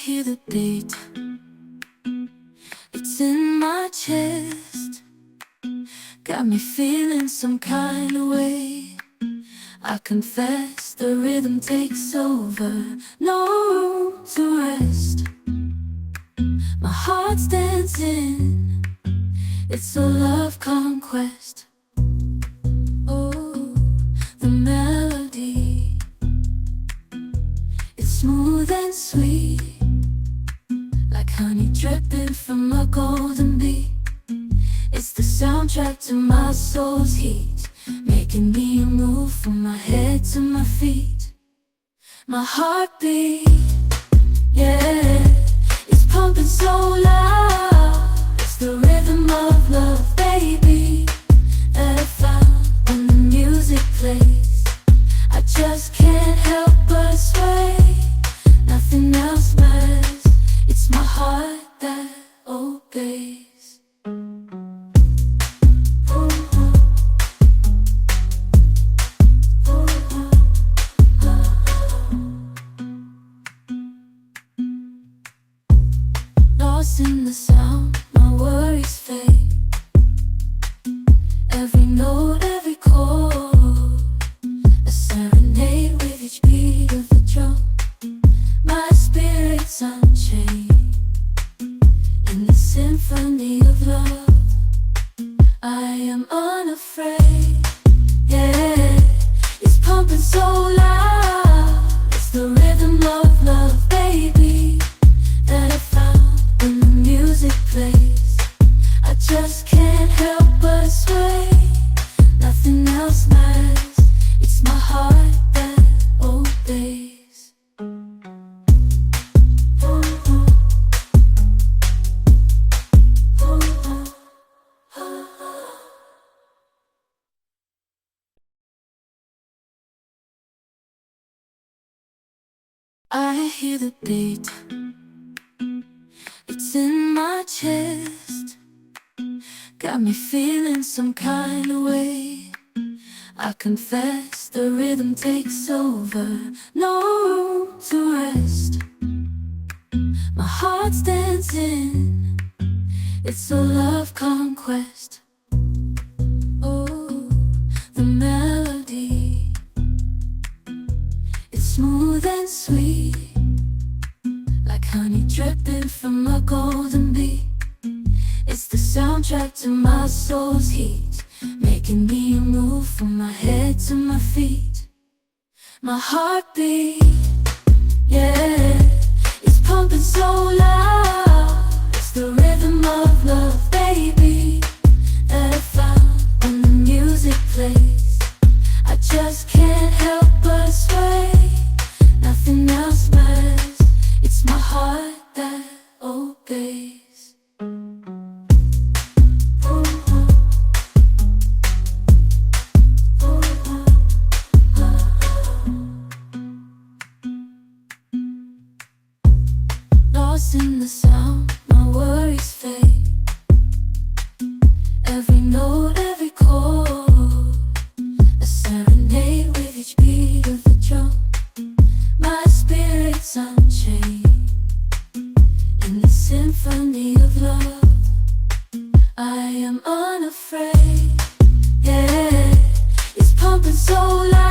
hear the beat, it's in my chest, got me feeling some kind of way. I confess the rhythm takes over, no room to rest. My heart's dancing, it's a love conquest. Oh, the melody, it's smooth and sweet, like honey dripping from a golden bee. It's the soundtrack to my soul's heat, making me move from my head to my feet. My heartbeat, yeah, it's pumping so loud. It's the rhythm of love, baby, that I found when the music plays. I just can't help but sway, nothing else matters. It's my heart that obeys. Lost in the sound, my worries fade. Every note, every chord, a serenade with each beat of the drum. My spirit's unchained in the symphony of love. I am unafraid, yeah, it's pumping so loud. It's the rhythm of love, baby, that I found when the music plays. I just can't help but sway, nothing else matters. It's my heart that obeys. I hear the beat, it's in my chest, got me feeling some kind of way. I confess the rhythm takes over, no room to rest. My heart's dancing, it's a love conquest. Oh, the melody, it's smooth and sweet, like honey dripping from a golden bee. It's the soundtrack to my soul's heat, making me move from my head to my feet. My heartbeat, yeah, it's pumping so loud. It's the rhythm of love, baby, that I found when the music plays. I just can't help but sway, nothing else matters. It's my heart that obeys. Lost in the sound, my worries fade. Every note, every chord, a serenade with each beat of the drum. My spirit's unchained in the symphony of love. I am unafraid, yeah, it's pumping so loud.